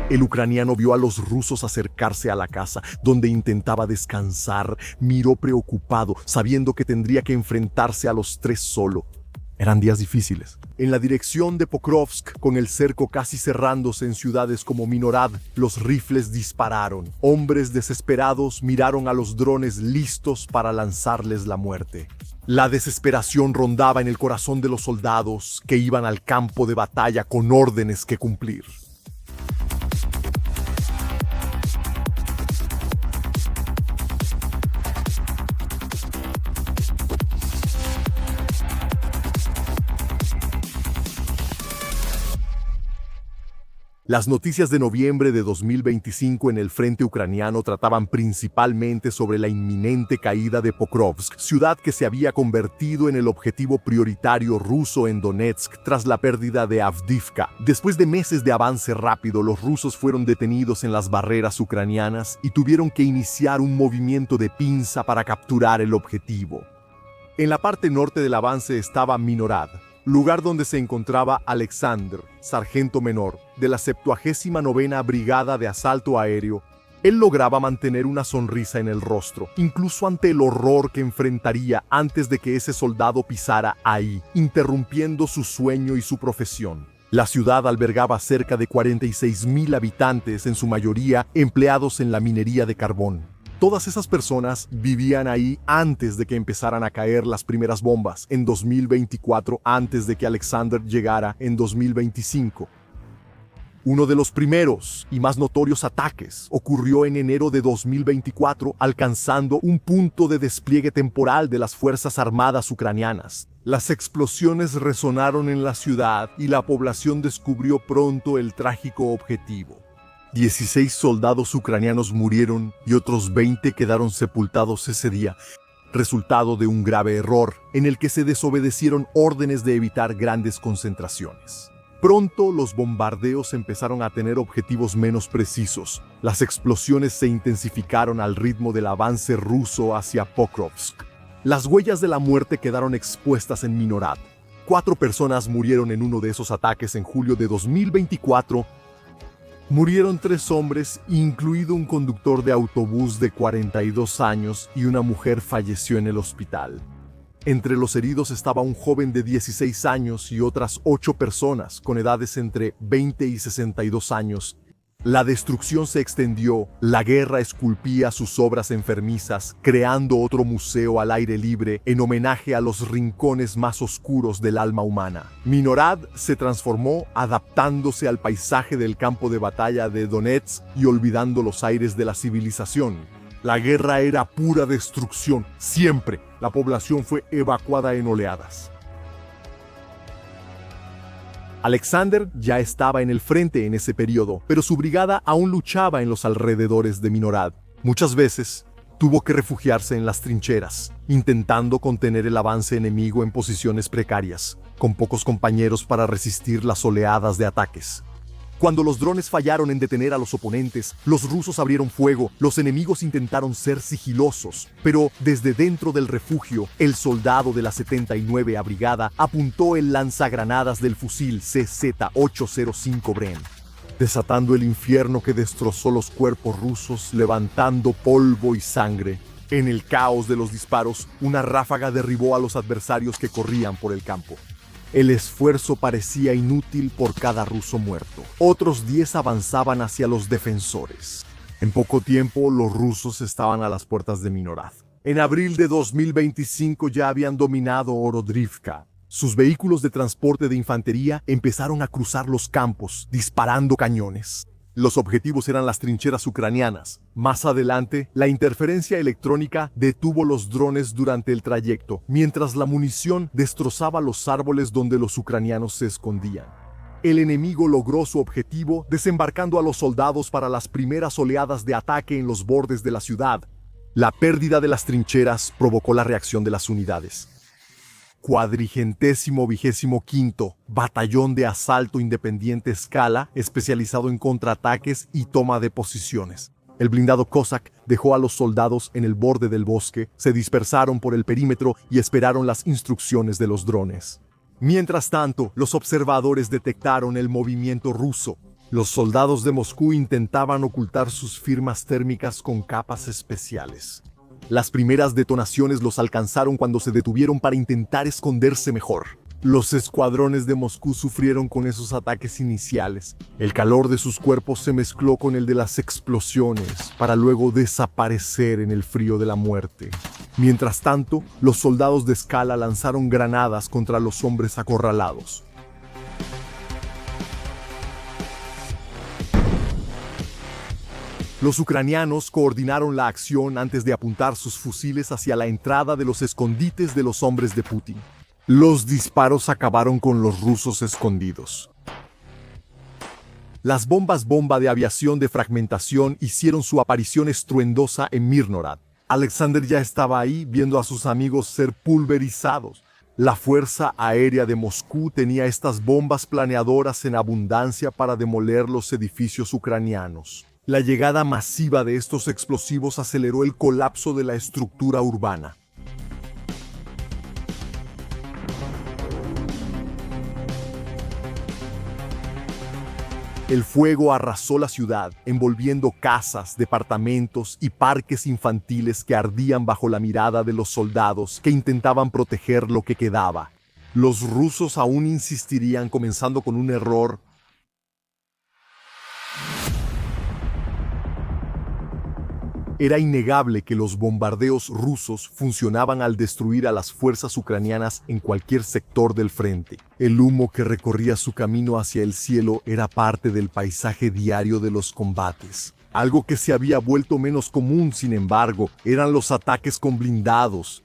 El ucraniano vio a los rusos acercarse a la casa, donde intentaba descansar. Miró preocupado, sabiendo que tendría que enfrentarse a los tres solo. Eran días difíciles. En la dirección de Pokrovsk, con el cerco casi cerrándose en ciudades como Minorad, los rifles dispararon. Hombres desesperados miraron a los drones listos para lanzarles la muerte. La desesperación rondaba en el corazón de los soldados que iban al campo de batalla con órdenes que cumplir. Las noticias de noviembre de 2025 en el frente ucraniano trataban principalmente sobre la inminente caída de Pokrovsk, ciudad que se había convertido en el objetivo prioritario ruso en Donetsk tras la pérdida de Avdiivka. Después de meses de avance rápido, los rusos fueron detenidos en las barreras ucranianas y tuvieron que iniciar un movimiento de pinza para capturar el objetivo. En la parte norte del avance estaba Minorad, lugar donde se encontraba Alexander, sargento menor, de la 79ª Brigada de Asalto Aéreo. Él lograba mantener una sonrisa en el rostro, incluso ante el horror que enfrentaría antes de que ese soldado pisara ahí, interrumpiendo su sueño y su profesión. La ciudad albergaba cerca de 46,000 habitantes, en su mayoría empleados en la minería de carbón. Todas esas personas vivían ahí antes de que empezaran a caer las primeras bombas en 2024, antes de que Alexander llegara en 2025. Uno de los primeros y más notorios ataques ocurrió en enero de 2024, alcanzando un punto de despliegue temporal de las Fuerzas Armadas ucranianas. Las explosiones resonaron en la ciudad y la población descubrió pronto el trágico objetivo. 16 soldados ucranianos murieron y otros 20 quedaron sepultados ese día, resultado de un grave error en el que se desobedecieron órdenes de evitar grandes concentraciones. Pronto los bombardeos empezaron a tener objetivos menos precisos. Las explosiones se intensificaron al ritmo del avance ruso hacia Pokrovsk. Las huellas de la muerte quedaron expuestas en Minorad. 4 personas murieron en uno de esos ataques en julio de 2024. Murieron 3 hombres, incluido un conductor de autobús de 42 años, y una mujer falleció en el hospital. Entre los heridos estaba un joven de 16 años y otras 8 personas con edades entre 20 y 62 años. La destrucción se extendió, la guerra esculpía sus obras enfermizas, creando otro museo al aire libre en homenaje a los rincones más oscuros del alma humana. Minorad se transformó adaptándose al paisaje del campo de batalla de Donetsk y olvidando los aires de la civilización. La guerra era pura destrucción, siempre. La población fue evacuada en oleadas. Alexander ya estaba en el frente en ese periodo, pero su brigada aún luchaba en los alrededores de Minorad. Muchas veces tuvo que refugiarse en las trincheras, intentando contener el avance enemigo en posiciones precarias, con pocos compañeros para resistir las oleadas de ataques. Cuando los drones fallaron en detener a los oponentes, los rusos abrieron fuego. Los enemigos intentaron ser sigilosos, pero desde dentro del refugio, el soldado de la 79ª Brigada apuntó el lanzagranadas del fusil CZ-805 Bren, desatando el infierno que destrozó los cuerpos rusos, levantando polvo y sangre. En el caos de los disparos, una ráfaga derribó a los adversarios que corrían por el campo. El esfuerzo parecía inútil por cada ruso muerto. Otros 10 avanzaban hacia los defensores. En poco tiempo, los rusos estaban a las puertas de Minorad. En abril de 2025 ya habían dominado Orodrivka. Sus vehículos de transporte de infantería empezaron a cruzar los campos, disparando cañones. Los objetivos eran las trincheras ucranianas. Más adelante, la interferencia electrónica detuvo los drones durante el trayecto, mientras la munición destrozaba los árboles donde los ucranianos se escondían. El enemigo logró su objetivo desembarcando a los soldados para las primeras oleadas de ataque en los bordes de la ciudad. La pérdida de las trincheras provocó la reacción de las unidades. 425º Batallón de Asalto Independiente Skala, especializado en contraataques y toma de posiciones. El blindado Cossack dejó a los soldados en el borde del bosque, se dispersaron por el perímetro y esperaron las instrucciones de los drones. Mientras tanto, los observadores detectaron el movimiento ruso. Los soldados de Moscú intentaban ocultar sus firmas térmicas con capas especiales. Las primeras detonaciones los alcanzaron cuando se detuvieron para intentar esconderse mejor. Los escuadrones de Moscú sufrieron con esos ataques iniciales. El calor de sus cuerpos se mezcló con el de las explosiones, para luego desaparecer en el frío de la muerte. Mientras tanto, los soldados de Skala lanzaron granadas contra los hombres acorralados. Los ucranianos coordinaron la acción antes de apuntar sus fusiles hacia la entrada de los escondites de los hombres de Putin. Los disparos acabaron con los rusos escondidos. Las bombas bomba de aviación de fragmentación hicieron su aparición estruendosa en Mirnorad. Alexander ya estaba ahí viendo a sus amigos ser pulverizados. La Fuerza Aérea de Moscú tenía estas bombas planeadoras en abundancia para demoler los edificios ucranianos. La llegada masiva de estos explosivos aceleró el colapso de la estructura urbana. El fuego arrasó la ciudad, envolviendo casas, departamentos y parques infantiles que ardían bajo la mirada de los soldados que intentaban proteger lo que quedaba. Los rusos aún insistirían, comenzando con un error. Era innegable que los bombardeos rusos funcionaban al destruir a las fuerzas ucranianas en cualquier sector del frente. El humo que recorría su camino hacia el cielo era parte del paisaje diario de los combates. Algo que se había vuelto menos común, sin embargo, eran los ataques con blindados.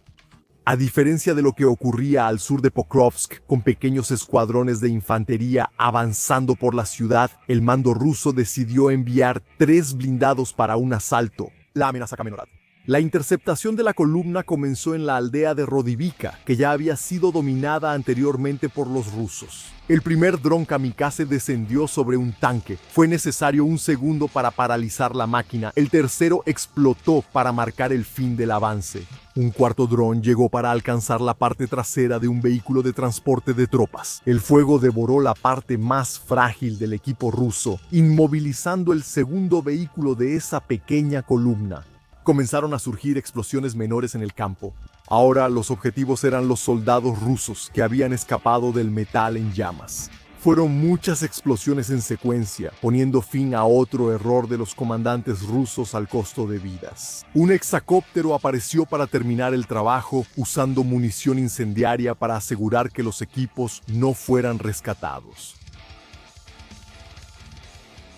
A diferencia de lo que ocurría al sur de Pokrovsk, con pequeños escuadrones de infantería avanzando por la ciudad, el mando ruso decidió enviar 3 blindados para un asalto. La amenaza Kamenorad. La interceptación de la columna comenzó en la aldea de Rodivika, que ya había sido dominada anteriormente por los rusos. El primer dron kamikaze descendió sobre un tanque. Fue necesario un segundo para paralizar la máquina. El tercero explotó para marcar el fin del avance. Un cuarto dron llegó para alcanzar la parte trasera de un vehículo de transporte de tropas. El fuego devoró la parte más frágil del equipo ruso, inmovilizando el segundo vehículo de esa pequeña columna. Comenzaron a surgir explosiones menores en el campo. Ahora los objetivos eran los soldados rusos que habían escapado del metal en llamas. Fueron muchas explosiones en secuencia, poniendo fin a otro error de los comandantes rusos al costo de vidas. Un hexacóptero apareció para terminar el trabajo, usando munición incendiaria para asegurar que los equipos no fueran rescatados.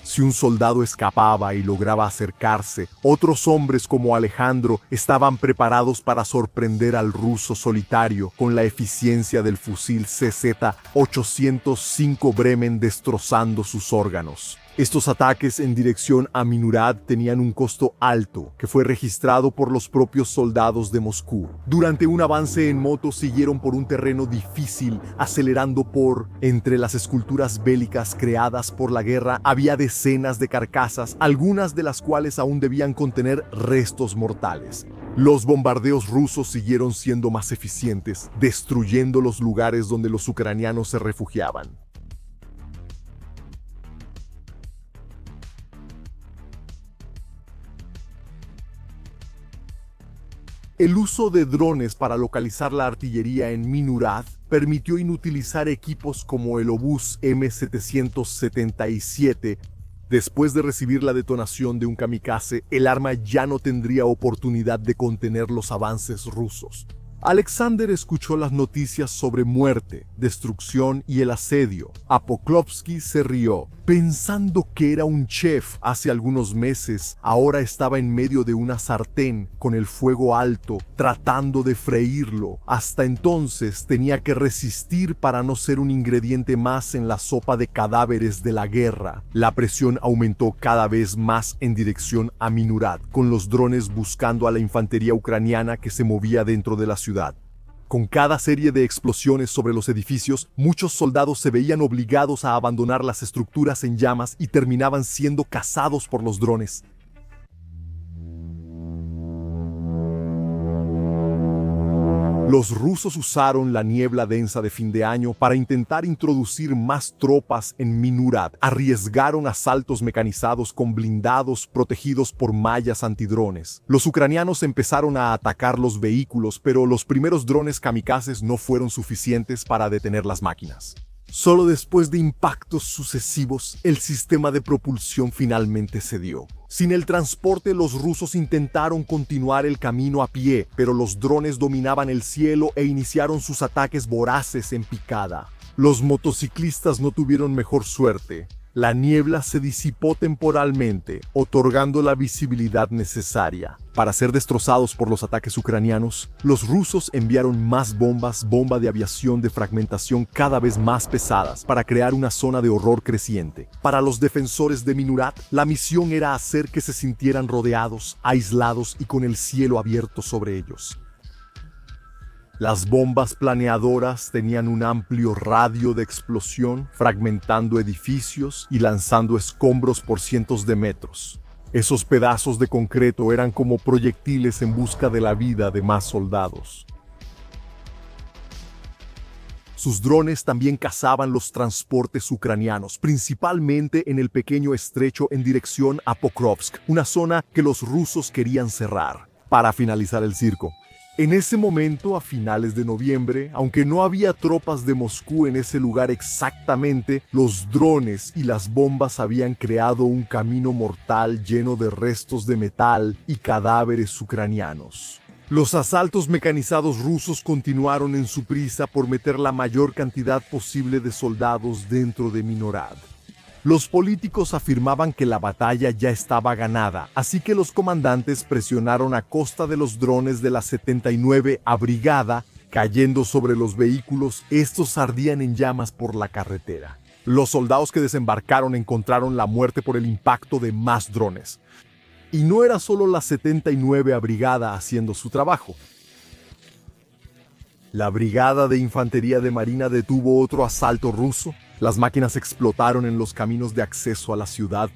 Si un soldado escapaba y lograba acercarse, otros hombres como Alejandro estaban preparados para sorprender al ruso solitario con la eficiencia del fusil CZ-805 Bremen destrozando sus órganos. Estos ataques en dirección a Minurad tenían un costo alto, que fue registrado por los propios soldados de Moscú. Durante un avance en moto siguieron por un terreno difícil, acelerando entre las esculturas bélicas creadas por la guerra había decenas de carcasas, algunas de las cuales aún debían contener restos mortales. Los bombardeos rusos siguieron siendo más eficientes, destruyendo los lugares donde los ucranianos se refugiaban. El uso de drones para localizar la artillería en Minurad permitió inutilizar equipos como el obús M777. Después de recibir la detonación de un kamikaze, el arma ya no tendría oportunidad de contener los avances rusos. Alexander escuchó las noticias sobre muerte, destrucción y el asedio. Pokrovsky se rió, pensando que era un chef hace algunos meses. Ahora estaba en medio de una sartén con el fuego alto, tratando de freírlo. Hasta entonces tenía que resistir para no ser un ingrediente más en la sopa de cadáveres de la guerra. La presión aumentó cada vez más en dirección a Minurad, con los drones buscando a la infantería ucraniana que se movía dentro de la ciudad. Con cada serie de explosiones sobre los edificios, muchos soldados se veían obligados a abandonar las estructuras en llamas y terminaban siendo cazados por los drones. Los rusos usaron la niebla densa de fin de año para intentar introducir más tropas en Minurad. Arriesgaron asaltos mecanizados con blindados protegidos por mallas antidrones. Los ucranianos empezaron a atacar los vehículos, pero los primeros drones kamikazes no fueron suficientes para detener las máquinas. Solo después de impactos sucesivos, el sistema de propulsión finalmente cedió. Sin el transporte, los rusos intentaron continuar el camino a pie, pero los drones dominaban el cielo e iniciaron sus ataques voraces en picada. Los motociclistas no tuvieron mejor suerte. La niebla se disipó temporalmente, otorgando la visibilidad necesaria. Para ser destrozados por los ataques ucranianos, los rusos enviaron más bombas, bomba de aviación de fragmentación cada vez más pesadas, para crear una zona de horror creciente. Para los defensores de Minurad, la misión era hacer que se sintieran rodeados, aislados y con el cielo abierto sobre ellos. Las bombas planeadoras tenían un amplio radio de explosión, fragmentando edificios y lanzando escombros por cientos de metros. Esos pedazos de concreto eran como proyectiles en busca de la vida de más soldados. Sus drones también cazaban los transportes ucranianos, principalmente en el pequeño estrecho en dirección a Pokrovsk, una zona que los rusos querían cerrar. Para finalizar el circo, en ese momento, a finales de noviembre, aunque no había tropas de Moscú en ese lugar exactamente, los drones y las bombas habían creado un camino mortal lleno de restos de metal y cadáveres ucranianos. Los asaltos mecanizados rusos continuaron en su prisa por meter la mayor cantidad posible de soldados dentro de Minurad. Los políticos afirmaban que la batalla ya estaba ganada, así que los comandantes presionaron a costa de los drones de la 79A Brigada, cayendo sobre los vehículos. Estos ardían en llamas por la carretera. Los soldados que desembarcaron encontraron la muerte por el impacto de más drones. Y no era solo la 79A Brigada haciendo su trabajo. La Brigada de Infantería de Marina detuvo otro asalto ruso. Las máquinas explotaron en los caminos de acceso a la ciudad.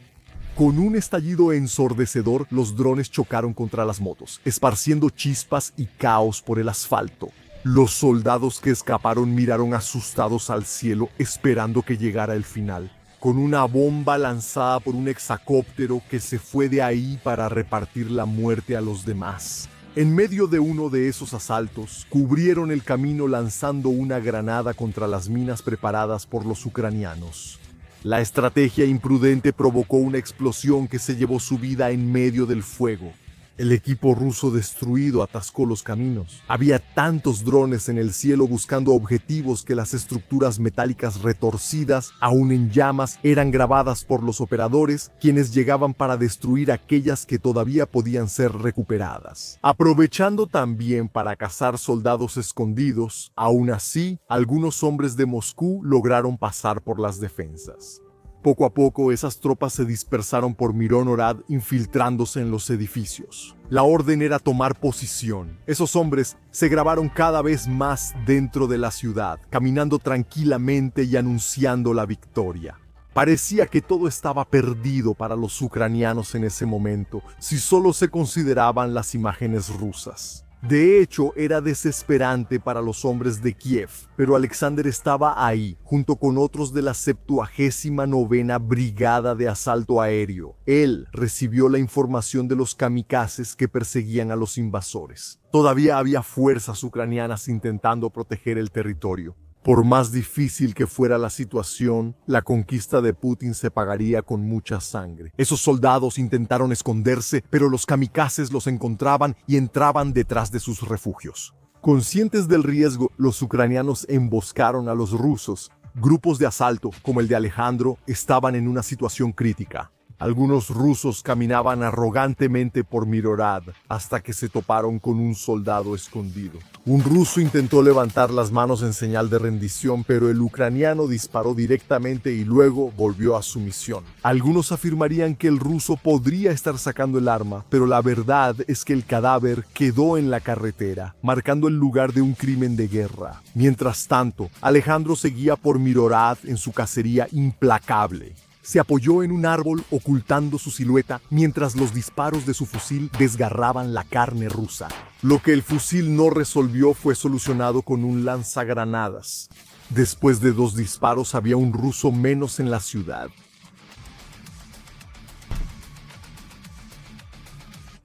Con un estallido ensordecedor, los drones chocaron contra las motos, esparciendo chispas y caos por el asfalto. Los soldados que escaparon miraron asustados al cielo, esperando que llegara el final. Con una bomba lanzada por un hexacóptero que se fue de ahí para repartir la muerte a los demás. En medio de uno de esos asaltos, cubrieron el camino lanzando una granada contra las minas preparadas por los ucranianos. La estrategia imprudente provocó una explosión que se llevó su vida en medio del fuego. El equipo ruso destruido atascó los caminos. Había tantos drones en el cielo buscando objetivos que las estructuras metálicas retorcidas, aún en llamas, eran grabadas por los operadores, quienes llegaban para destruir aquellas que todavía podían ser recuperadas. Aprovechando también para cazar soldados escondidos, aún así, algunos hombres de Moscú lograron pasar por las defensas. Poco a poco, esas tropas se dispersaron por Mironhorad, infiltrándose en los edificios. La orden era tomar posición. Esos hombres se grabaron cada vez más dentro de la ciudad, caminando tranquilamente y anunciando la victoria. Parecía que todo estaba perdido para los ucranianos en ese momento, si solo se consideraban las imágenes rusas. De hecho, era desesperante para los hombres de Kiev, pero Alexander estaba ahí, junto con otros de la 79ª Brigada de Asalto Aéreo. Él recibió la información de los kamikazes que perseguían a los invasores. Todavía había fuerzas ucranianas intentando proteger el territorio. Por más difícil que fuera la situación, la conquista de Putin se pagaría con mucha sangre. Esos soldados intentaron esconderse, pero los kamikazes los encontraban y entraban detrás de sus refugios. Conscientes del riesgo, los ucranianos emboscaron a los rusos. Grupos de asalto, como el de Alejandro, estaban en una situación crítica. Algunos rusos caminaban arrogantemente por Mironhorad hasta que se toparon con un soldado escondido. Un ruso intentó levantar las manos en señal de rendición, pero el ucraniano disparó directamente y luego volvió a su misión. Algunos afirmarían que el ruso podría estar sacando el arma, pero la verdad es que el cadáver quedó en la carretera, marcando el lugar de un crimen de guerra. Mientras tanto, Alejandro seguía por Mironhorad en su cacería implacable. Se apoyó en un árbol ocultando su silueta mientras los disparos de su fusil desgarraban la carne rusa. Lo que el fusil no resolvió fue solucionado con un lanzagranadas. Después de 2 disparos había un ruso menos en la ciudad.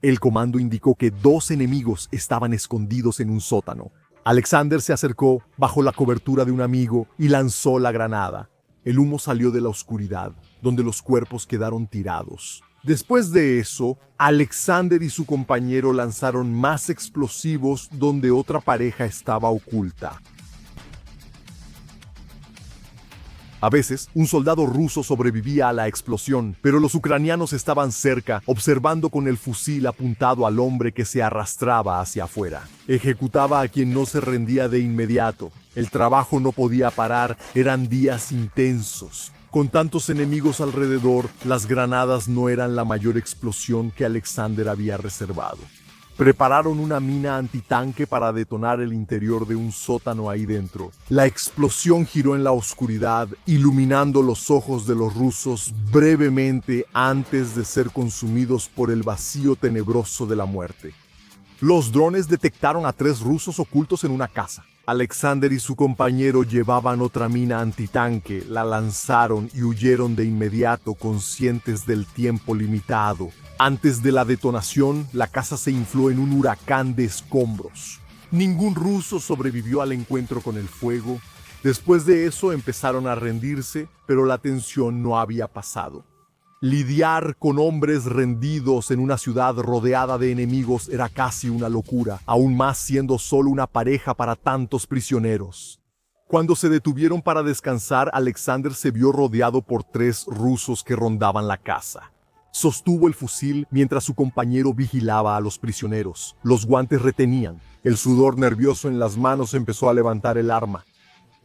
El comando indicó que 2 enemigos estaban escondidos en un sótano. Alexander se acercó bajo la cobertura de un amigo y lanzó la granada. El humo salió de la oscuridad, donde los cuerpos quedaron tirados. Después de eso, Alexander y su compañero lanzaron más explosivos donde otra pareja estaba oculta. A veces, un soldado ruso sobrevivía a la explosión, pero los ucranianos estaban cerca, observando con el fusil apuntado al hombre que se arrastraba hacia afuera. Ejecutaba a quien no se rendía de inmediato. El trabajo no podía parar, eran días intensos. Con tantos enemigos alrededor, las granadas no eran la mayor explosión que Alexander había reservado. Prepararon una mina antitanque para detonar el interior de un sótano ahí dentro. La explosión giró en la oscuridad, iluminando los ojos de los rusos brevemente antes de ser consumidos por el vacío tenebroso de la muerte. Los drones detectaron a 3 rusos ocultos en una casa. Alexander y su compañero llevaban otra mina antitanque, la lanzaron y huyeron de inmediato, conscientes del tiempo limitado. Antes de la detonación, la casa se infló en un huracán de escombros. Ningún ruso sobrevivió al encuentro con el fuego. Después de eso empezaron a rendirse, pero la tensión no había pasado. Lidiar con hombres rendidos en una ciudad rodeada de enemigos era casi una locura, aún más siendo solo una pareja para tantos prisioneros. Cuando se detuvieron para descansar, Alexander se vio rodeado por 3 rusos que rondaban la casa. Sostuvo el fusil mientras su compañero vigilaba a los prisioneros. Los guantes retenían. El sudor nervioso en las manos empezó a levantar el arma.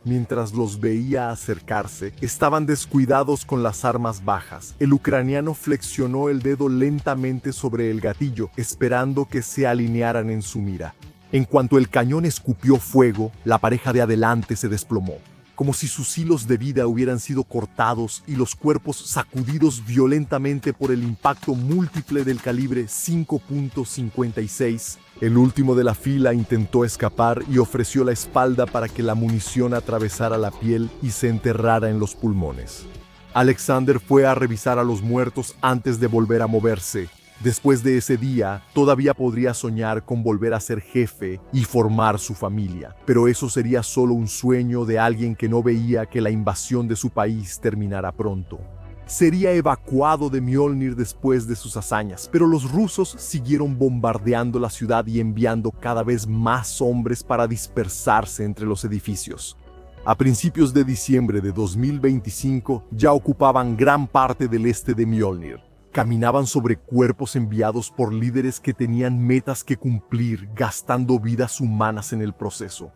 Mientras los veía acercarse, estaban descuidados con las armas bajas. El ucraniano flexionó el dedo lentamente sobre el gatillo, esperando que se alinearan en su mira. En cuanto el cañón escupió fuego, la pareja de adelante se desplomó, como si sus hilos de vida hubieran sido cortados y los cuerpos sacudidos violentamente por el impacto múltiple del calibre 5.56. El último de la fila intentó escapar y ofreció la espalda para que la munición atravesara la piel y se enterrara en los pulmones. Alexander fue a revisar a los muertos antes de volver a moverse. Después de ese día, todavía podría soñar con volver a ser jefe y formar su familia, pero eso sería solo un sueño de alguien que no veía que la invasión de su país terminara pronto. Sería evacuado de Mjolnir después de sus hazañas, pero los rusos siguieron bombardeando la ciudad y enviando cada vez más hombres para dispersarse entre los edificios. A principios de diciembre de 2025 ya ocupaban gran parte del este de Mjolnir. Caminaban sobre cuerpos enviados por líderes que tenían metas que cumplir, gastando vidas humanas en el proceso.